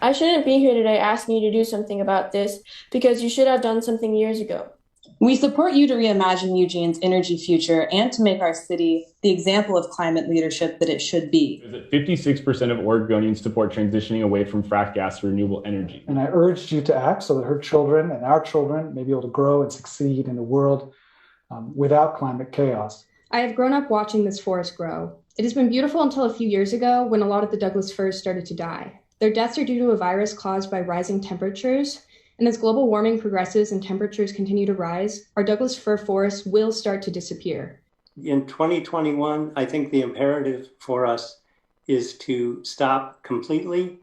I shouldn't be here today asking you to do something about this because you should have done something years ago. We support you to reimagine Eugene's energy future and to make our city the example of climate leadership that it should be. 56% of Oregonians support transitioning away from fracked gas to renewable energy. And I urged you to act so that her children and our children may be able to grow and succeed in a world without climate chaos. I have grown up watching this forest grow. It has been beautiful until a few years ago when a lot of the Douglas firs started to die. Their deaths are due to a virus caused by rising temperatures. And as global warming progresses and temperatures continue to rise, our Douglas fir forests will start to disappear. In 2021, I think the imperative for us is to stop completely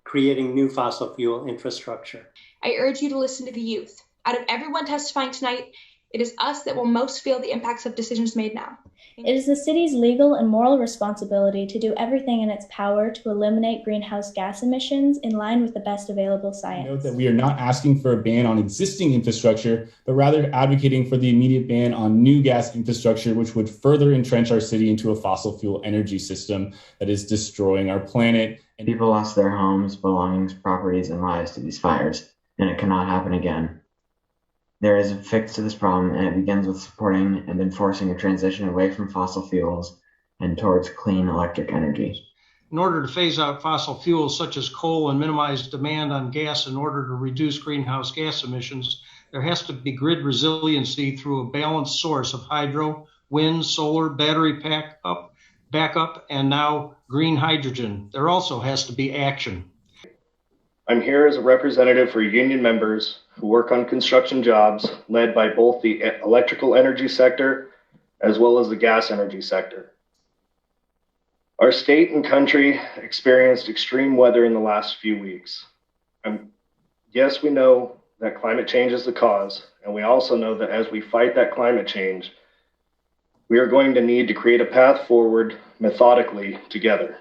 creating new fossil fuel infrastructure. I urge you to listen to the youth. Out of everyone testifying tonight, it is us that will most feel the impacts of decisions made now. It is the city's legal and moral responsibility to do everything in its power to eliminate greenhouse gas emissions in line with the best available science. Note that we are not asking for a ban on existing infrastructure, but rather advocating for the immediate ban on new gas infrastructure, which would further entrench our city into a fossil fuel energy system that is destroying our planet. And people lost their homes, belongings, properties, and lives to these fires, and it cannot happen again. There is a fix to this problem, and it begins with supporting and enforcing a transition away from fossil fuels and towards clean electric energy. In order to phase out fossil fuels such as coal and minimize demand on gas in order to reduce greenhouse gas emissions, there has to be grid resiliency through a balanced source of hydro, wind, solar, battery backup, and now green hydrogen. There also has to be action. I'm here as a representative for union members who work on construction jobs led by both the electrical energy sector as well as the gas energy sector. Our state and country experienced extreme weather in the last few weeks. Yes, we know that climate change is the cause, and we also know that as we fight that climate change, we are going to need to create a path forward methodically together.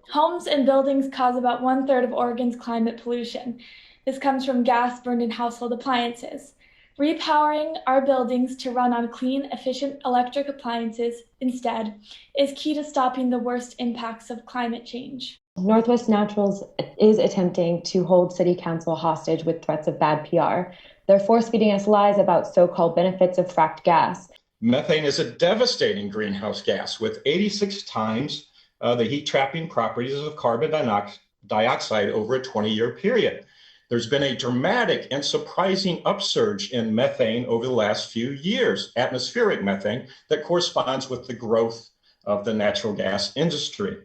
Homes and buildings cause about 1/3 of Oregon's climate pollution. This comes from gas burned in household appliances. Repowering our buildings to run on clean, efficient electric appliances instead is key to stopping the worst impacts of climate change. Northwest Naturals is attempting to hold City Council hostage with threats of bad PR. They're force-feeding us lies about so-called benefits of fracked gas. Methane is a devastating greenhouse gas with 86 times the heat-trapping properties of carbon dioxide over a 20-year period. There's been a dramatic and surprising upsurge in methane over the last few years, atmospheric methane, that corresponds with the growth of the natural gas industry.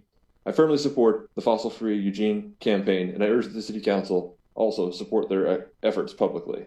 I firmly support the Fossil Free Eugene campaign, and I urge the City Council also support their efforts publicly.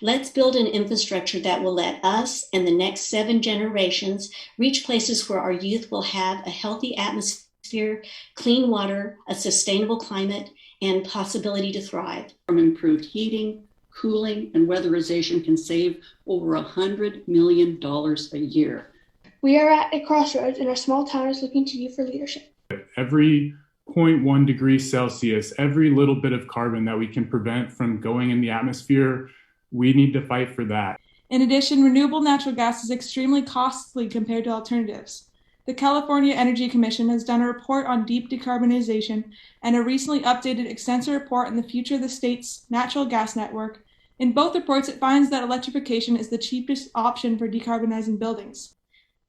Let's build an infrastructure that will let us and the next 7 generations reach places where our youth will have a healthy atmosphere, clean water, a sustainable climate, and possibility to thrive. From improved heating, cooling, and weatherization can save over $100 million a year. We are at a crossroads, and our small town is looking to you for leadership. Every 0.1 degrees Celsius, every little bit of carbon that we can prevent from going in the atmosphere, we need to fight for that. In addition, renewable natural gas is extremely costly compared to alternatives. The California Energy Commission has done a report on deep decarbonization and a recently updated extensive report on the future of the state's natural gas network. In both reports, it finds that electrification is the cheapest option for decarbonizing buildings.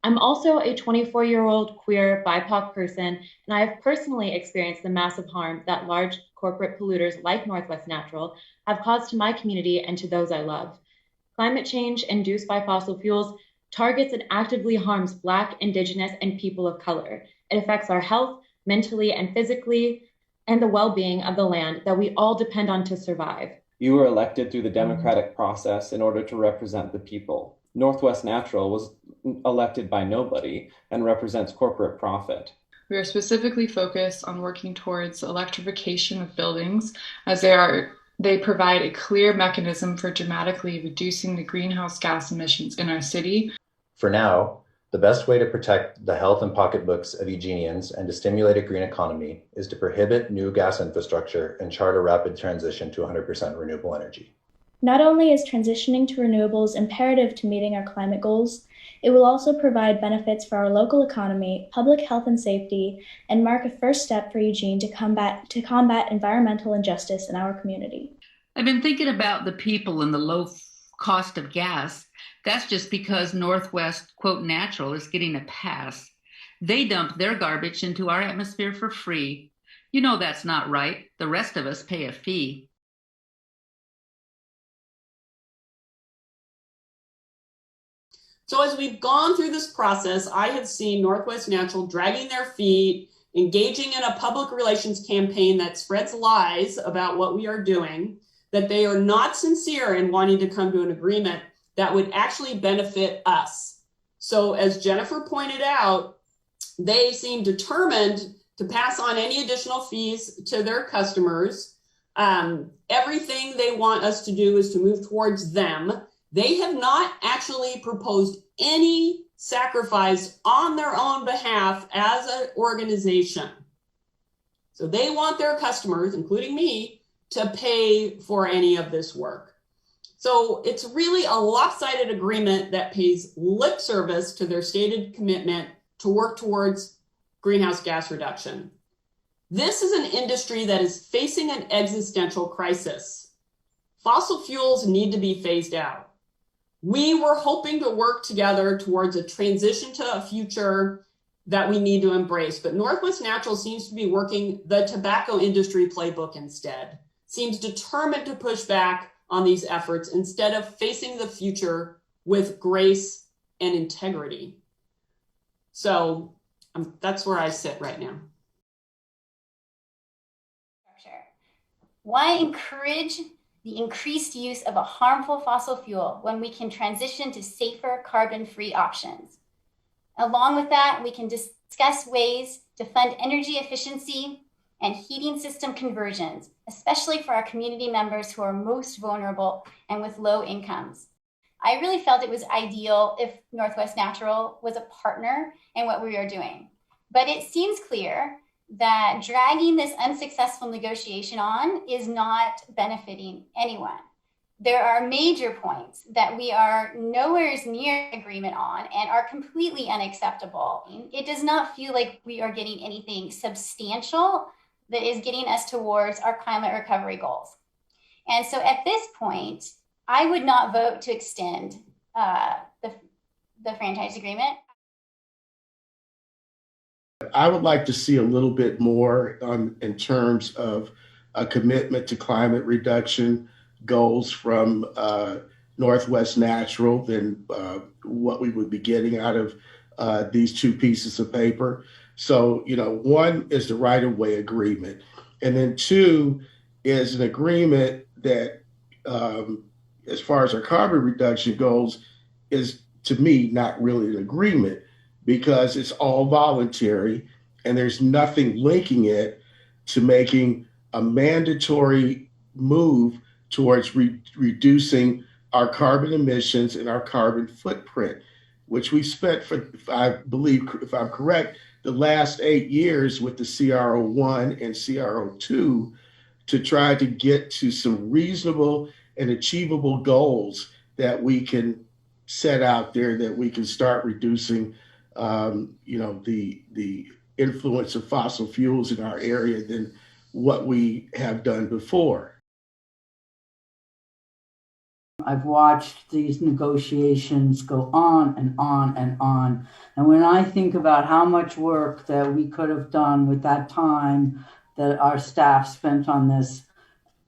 I'm also a 24-year-old queer BIPOC person, and I have personally experienced the massive harm that large corporate polluters like Northwest Natural have caused to my community and to those I love. Climate change induced by fossil fuels targets and actively harms Black, Indigenous, and people of color. It affects our health, mentally and physically, and the well-being of the land that we all depend on to survive. You were elected through the democratic process in order to represent the people. Northwest Natural was elected by nobody and represents corporate profit. We are specifically focused on working towards electrification of buildings, as they provide a clear mechanism for dramatically reducing the greenhouse gas emissions in our city. For now, the best way to protect the health and pocketbooks of Eugenians and to stimulate a green economy is to prohibit new gas infrastructure and chart a rapid transition to 100% renewable energy. Not only is transitioning to renewables imperative to meeting our climate goals, It will also provide benefits for our local economy, public health and safety, and mark a first step for Eugene to combat environmental injustice in our community. I've been thinking about the people and the low cost of gas. That's just because Northwest, quote, natural is getting a pass. They dump their garbage into our atmosphere for free. You know that's not right. The rest of us pay a fee. So as we've gone through this process, I have seen Northwest Natural dragging their feet, engaging in a public relations campaign that spreads lies about what we are doing, that they are not sincere in wanting to come to an agreement that would actually benefit us. So as Jennifer pointed out, they seem determined to pass on any additional fees to their customers. Everything they want us to do is to move towards them. They have not actually proposed any sacrifice on their own behalf as an organization. So they want their customers, including me, to pay for any of this work. So it's really a lopsided agreement that pays lip service to their stated commitment to work towards greenhouse gas reduction. This is an industry that is facing an existential crisis. Fossil fuels need to be phased out. We were hoping to work together towards a transition to a future that we need to embrace, but Northwest Natural seems to be working the tobacco industry playbook instead, seems determined to push back on these efforts instead of facing the future with grace and integrity. So that's where I sit right now. Why encourage the increased use of a harmful fossil fuel when we can transition to safer carbon-free options? Along with that, we can discuss ways to fund energy efficiency and heating system conversions, especially for our community members who are most vulnerable and with low incomes. I really felt it was ideal if Northwest Natural was a partner in what we are doing. But it seems clear that dragging this unsuccessful negotiation on is not benefiting anyone. There are major points that we are nowhere near agreement on and are completely unacceptable. It does not feel like we are getting anything substantial that is getting us towards our climate recovery goals. And so at this point, I would not vote to extend the franchise agreement. I would like to see a little bit more in terms of a commitment to climate reduction goals from Northwest Natural than what we would be getting out of these two pieces of paper. So, one is the right-of-way agreement. And then two is an agreement that, as far as our carbon reduction goes, is, to me, not really an agreement because it's all voluntary and there's nothing linking it to making a mandatory move towards reducing our carbon emissions and our carbon footprint, which we spent for, I believe, if I'm correct, the last 8 years with the CR01 and CR02 to try to get to some reasonable and achievable goals that we can set out there, that we can start reducing the influence of fossil fuels in our area than what we have done before. I've watched these negotiations go on and on and on. And when I think about how much work that we could have done with that time that our staff spent on this,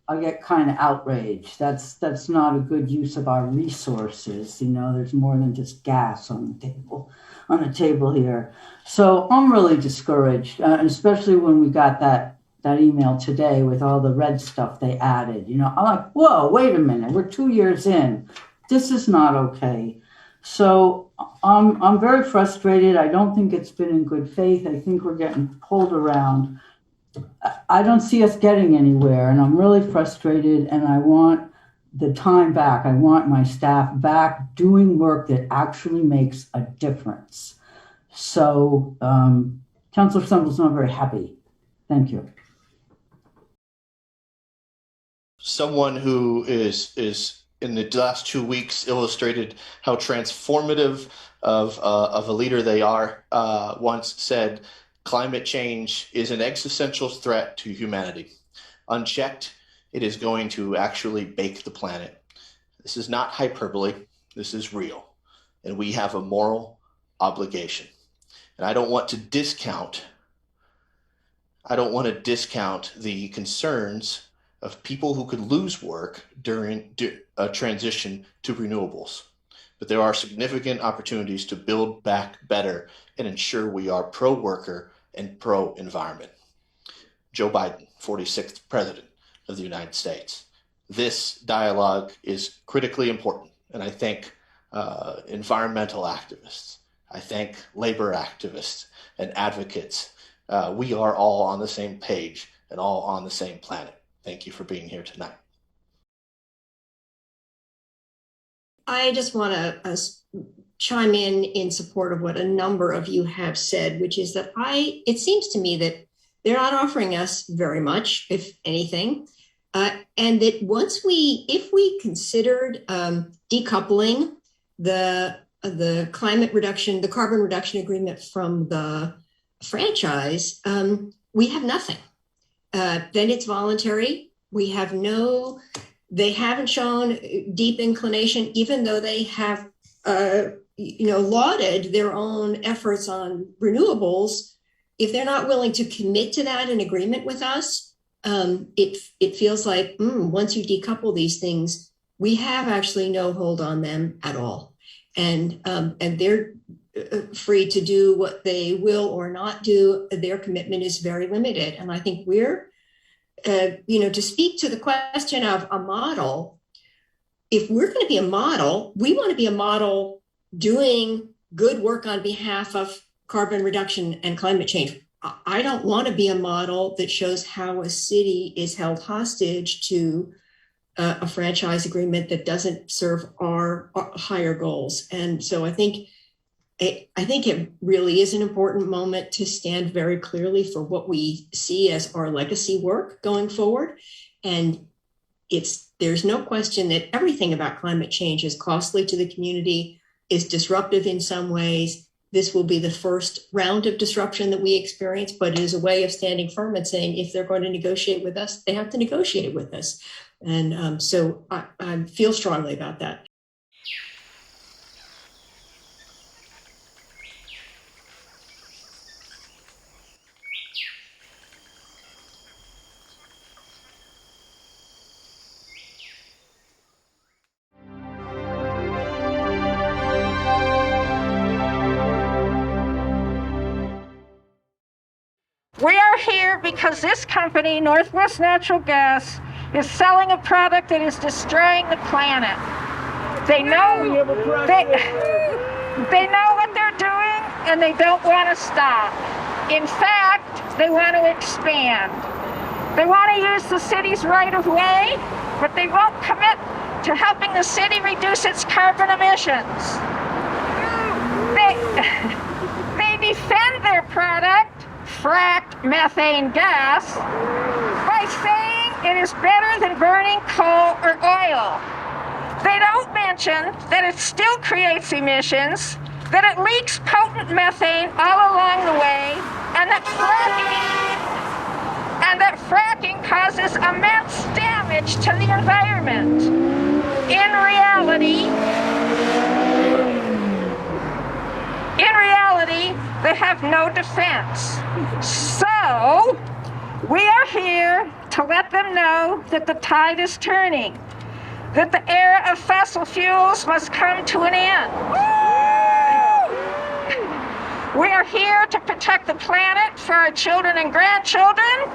I get kind of outraged. That's not a good use of our resources. There's more than just gas on the table here. So I'm really discouraged, especially when we got that email today with all the red stuff they added. I'm like, whoa, wait a minute. We're 2 years in. This is not okay. So I'm very frustrated. I don't think it's been in good faith. I think we're getting pulled around. I don't see us getting anywhere, and I'm really frustrated, and I want the time back. I want my staff back doing work that actually makes a difference. So Councilor Stumbl's not very happy. Thank you. Someone who is in the last 2 weeks illustrated how transformative of a leader they are. Once said, climate change is an existential threat to humanity. Unchecked, it is going to actually bake the planet. This is not hyperbole. This is real. And we have a moral obligation. And I don't want to discount the concerns of people who could lose work during a transition to renewables. But there are significant opportunities to build back better and ensure we are pro-worker and pro-environment. Joe Biden, 46th President of the United States. This dialogue is critically important, and I thank environmental activists. I thank labor activists and advocates. We are all on the same page and all on the same planet. Thank you for being here tonight. I just want to chime in support of what a number of you have said, which is that it seems to me that they're not offering us very much, if anything, and that if we considered decoupling the climate reduction, the carbon reduction agreement from the franchise, we have nothing. Then it's voluntary. They haven't shown deep inclination, even though they have, lauded their own efforts on renewables. If they're not willing to commit to that in agreement with us, it feels like once you decouple these things, we have actually no hold on them at all, and they're free to do what they will or not do. Their commitment is very limited, and I think we're. To speak to the question of a model, if we're going to be a model, we want to be a model doing good work on behalf of carbon reduction and climate change. I don't want to be a model that shows how a city is held hostage to a franchise agreement that doesn't serve our higher goals. And so I think it really is an important moment to stand very clearly for what we see as our legacy work going forward. And there's no question that everything about climate change is costly to the community, is disruptive in some ways. This will be the first round of disruption that we experience, but it is a way of standing firm and saying, if they're going to negotiate with us, they have to negotiate with us. And so I feel strongly about that. We are here because this company, Northwest Natural Gas, is selling a product that is destroying the planet. They know what they're doing, and they don't want to stop. In fact, they want to expand. They want to use the city's right of way, but they won't commit to helping the city reduce its carbon emissions. They defend their product, fracked methane gas, by saying it is better than burning coal or oil. They don't mention that it still creates emissions, that it leaks potent methane all along the way, and that fracking causes immense damage to the environment. In reality, they have no defense. So, we are here to let them know that the tide is turning, that the era of fossil fuels must come to an end. We are here to protect the planet for our children and grandchildren,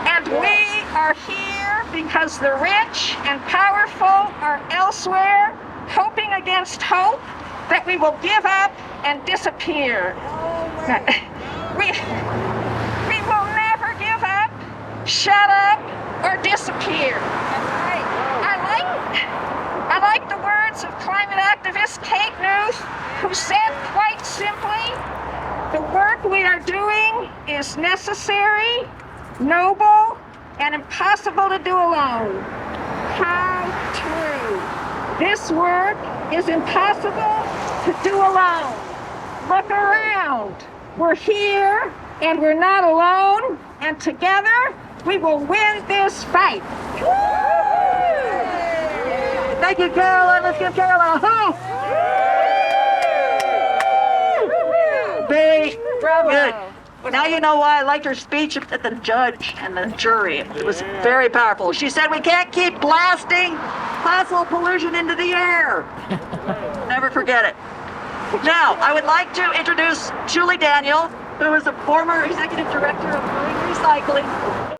and we are here because the rich and powerful are elsewhere, hoping against hope that we will give up and disappear. We will never give up, shut up, or disappear. I like the words of climate activist Kate Newth, who said quite simply, the work we are doing is necessary, noble, and impossible to do alone. How true. This work is impossible to do alone. Look around. We're here and we're not alone, and together we will win this fight. Thank you, Carolyn. Let's give Carolyn a hoop. Very good. Now you know why I liked her speech at the judge and the jury. It was very powerful. She said we can't keep blasting fossil pollution into the air. Never forget it. Now, I would like to introduce Julie Daniel, who is a former executive director of Marine Recycling. I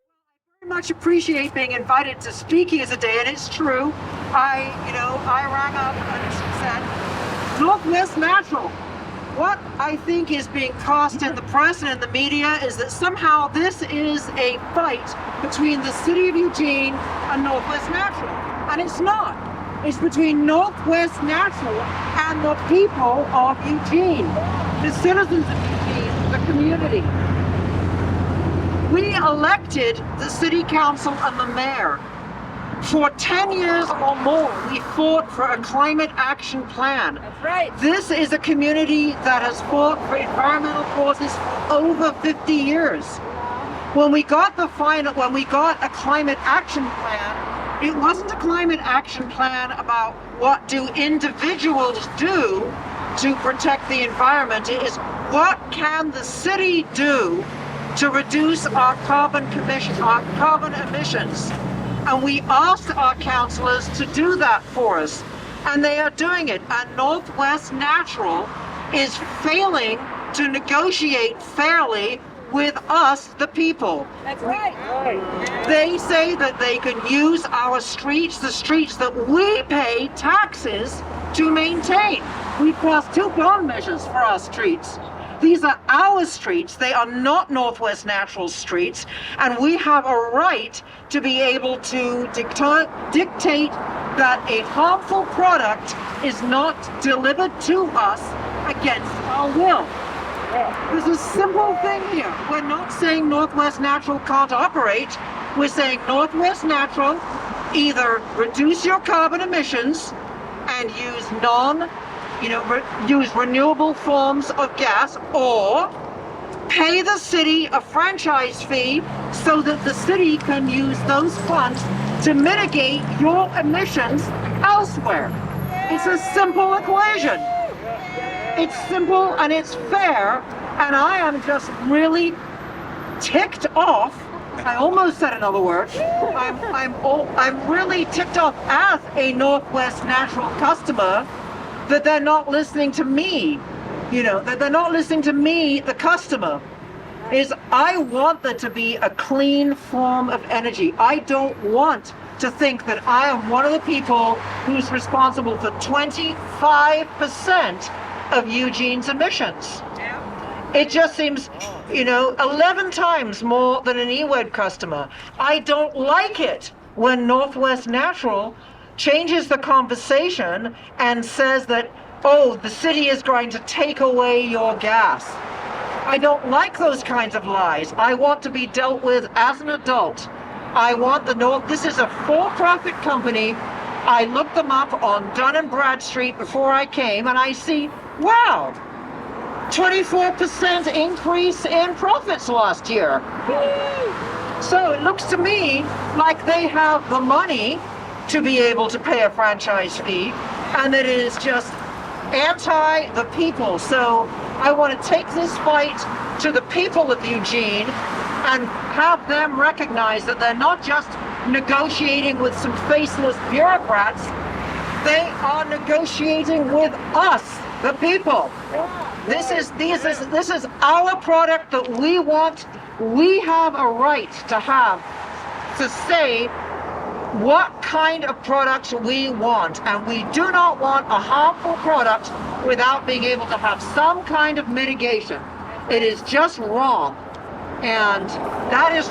very much appreciate being invited to speak here today, and it's true. I rang up and said, Northwest Natural. What I think is being cast in the press and in the media is that somehow this is a fight between the city of Eugene and Northwest Natural. And it's not. It's between Northwest Natural and the people of Eugene, the citizens of Eugene, the community. We elected the city council and the mayor. For 10 years or more, we fought for a climate action plan. That's right. This is a community that has fought for environmental causes for over 50 years. When we got a climate action plan, it wasn't a climate action plan about what do individuals do to protect the environment. It is what can the city do to reduce our carbon emissions. And we asked our councillors to do that for us, and they are doing it. And Northwest Natural is failing to negotiate fairly with us, the people. That's right. They say that they can use our streets, the streets that we pay taxes to maintain. We passed 2 bond measures for our streets. These are our streets. They are not Northwest Natural streets, and we have a right to be able to dictate that a harmful product is not delivered to us against our will. There's a simple thing here. We're not saying Northwest Natural can't operate. We're saying Northwest Natural, either reduce your carbon emissions and use use renewable forms of gas, or pay the city a franchise fee so that the city can use those funds to mitigate your emissions elsewhere. It's a simple equation. It's simple and it's fair, and I am just really ticked off. I almost said another word. I'm really ticked off as a Northwest Natural customer that they're not listening to me, that they're not listening to me, the customer. I want there to be a clean form of energy. I don't want to think that I am one of the people who's responsible for 25% of Eugene's emissions. It just seems, 11 times more than an EWED customer. I don't like it when Northwest Natural changes the conversation and says that, oh, the city is going to take away your gas. I don't like those kinds of lies. I want to be dealt with as an adult. This is a for-profit company. I looked them up on Dun & Bradstreet before I came, and I see, wow, 24% increase in profits last year. So it looks to me like they have the money to be able to pay a franchise fee, and it is just anti the people. So I want to take this fight to the people of Eugene and have them recognize that they're not just negotiating with some faceless bureaucrats, they are negotiating with us, the people. This is our product that we want. We have a right to say what kind of products we want, and we do not want a harmful product without being able to have some kind of mitigation. It is just wrong, and that is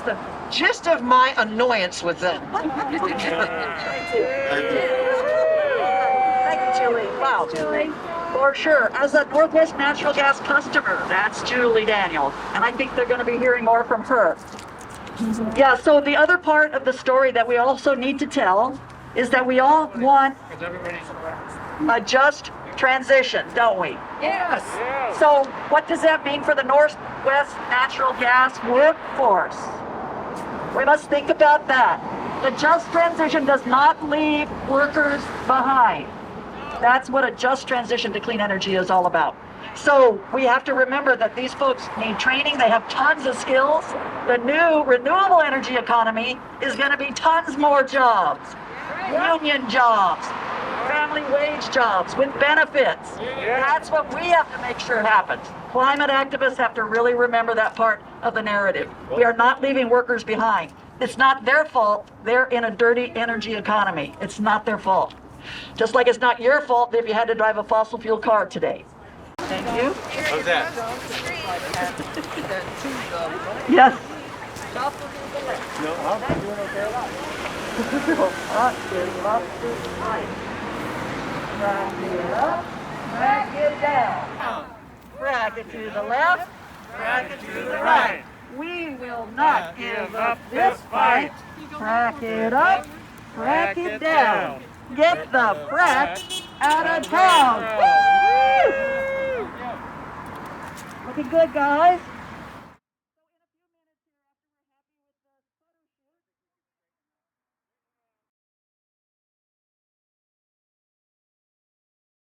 the gist of my annoyance with them. Thank you, Julie. Wow. Julie. For sure. As a Northwest Natural Gas customer, that's Julie Daniel, and I think they're going to be hearing more from her. Yeah, so the other part of the story that we also need to tell is that we all want a just transition, don't we? Yes. So what does that mean for the Northwest natural gas workforce? We must think about that. The just transition does not leave workers behind. That's what a just transition to clean energy is all about. So we have to remember that these folks need training. They have tons of skills. The new renewable energy economy is going to be tons more jobs, union jobs, family wage jobs with benefits. That's what we have to make sure happens. Climate activists have to really remember that part of the narrative. We are not leaving workers behind. It's not their fault. They're in a dirty energy economy. It's not their fault. Just like it's not your fault if you had to drive a fossil fuel car today. Thank you. How's that? Yes. No, I'm doing okay. Crack it up, crack it down. Crack it to the left, crack it to the right. We will not give up this fight. Crack it up, crack it down. Get the frack out of town. Woo! Looking good, guys.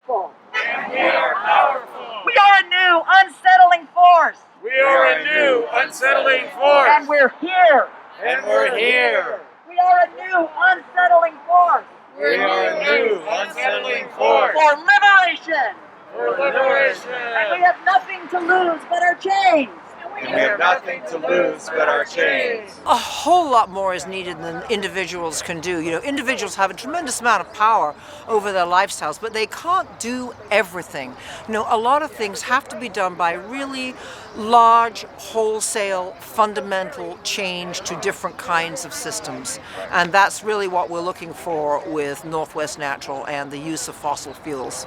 And we are powerful. We are a new unsettling force. We are a new unsettling force. And we're here. And we're here. We are a new unsettling force. We are a new unsettling force. For liberation. For liberation. And we have nothing to lose but our chains. And we have nothing to lose but our chains. A whole lot more is needed than individuals can do. You know, individuals have a tremendous amount of power over their lifestyles, but they can't do everything. You know, a lot of things have to be done by really large, wholesale, fundamental change to different kinds of systems. And that's really what we're looking for with Northwest Natural and the use of fossil fuels.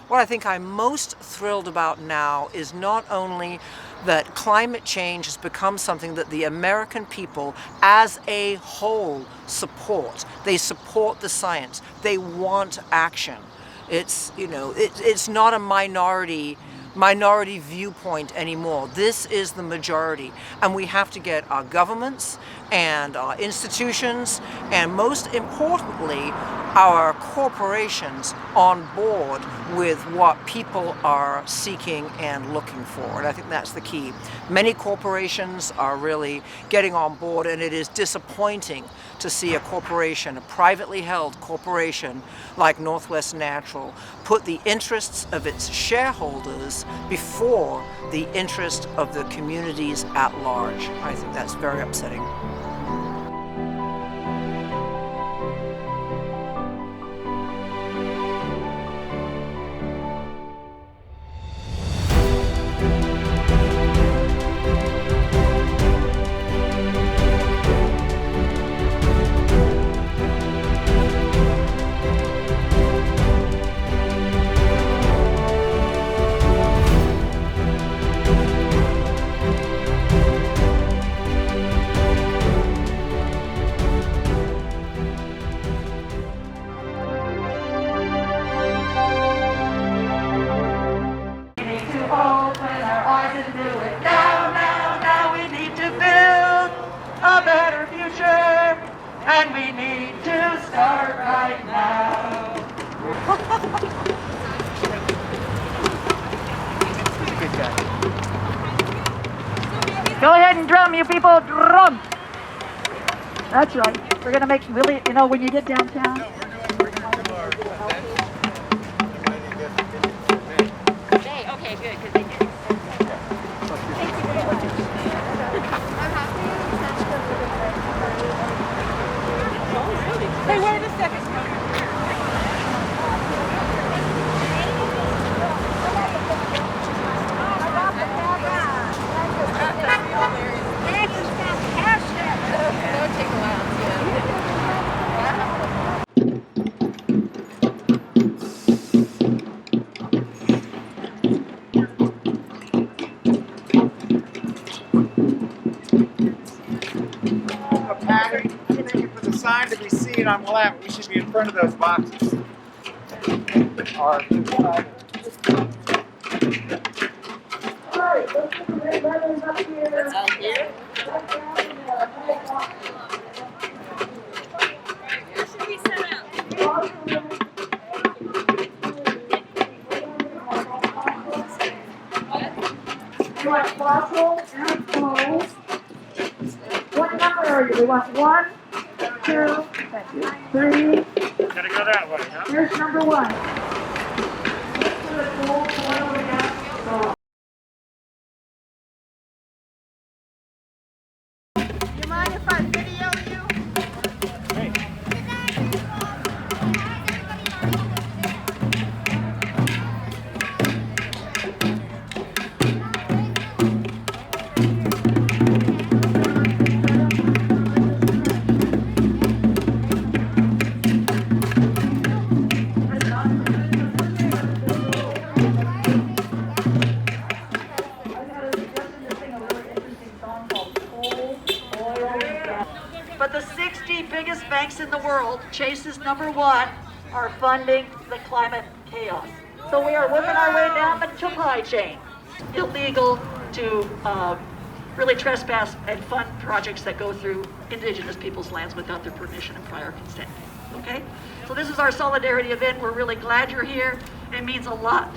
What I think I'm most thrilled about now is not only that climate change has become something that the American people as a whole support. They support the science. They want action. It's, you know, it's not a minority viewpoint anymore. This is the majority, and we have to get our governments and our institutions, and most importantly, our corporations on board with what people are seeking and looking for. And I think that's the key. Many corporations are really getting on board, and it is disappointing to see a corporation, a privately held corporation like Northwest Natural, put the interests of its shareholders before the interest of the communities at large. I think that's very upsetting. And we need to start right now. Good job. Go ahead and drum, you people, drum. That's right. We're gonna make really, you know, when you get downtown. Okay, good, because they did. Hey, wait a second. A pattern, for the sign to be seen Eugene, on the left, we should be in front of those boxes. Or to the side. That's out here. You want fossil and coals. What number are you? We want 1, 2, 3. Gotta go that way, huh? Here's number 1. You mind if I video you? But the 60 biggest banks in the world, Chase's number 1, are funding the climate chaos. So we are working our way down the supply chain. Illegal to really trespass and fund projects that go through indigenous people's lands without their permission and prior consent. Okay? So this is our solidarity event. We're really glad you're here. It means a lot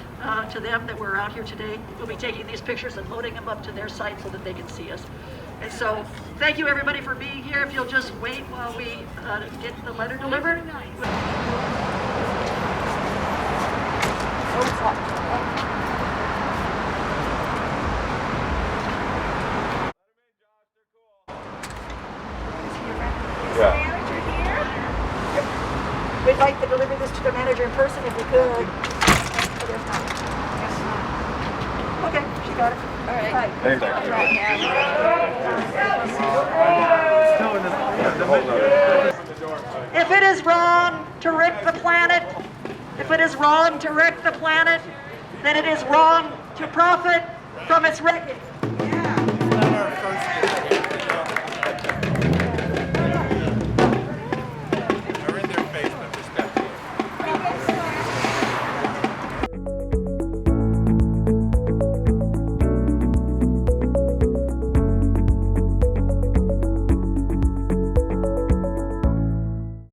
to them that we're out here today. We'll be taking these pictures and loading them up to their site so that they can see us. And so, thank you everybody for being here. If you'll just wait while we get the letter delivered. We'd like to deliver this to the manager in person if we could. Okay, she got it. All right. If it is wrong to wreck the planet, then it is wrong to profit from its wreckage.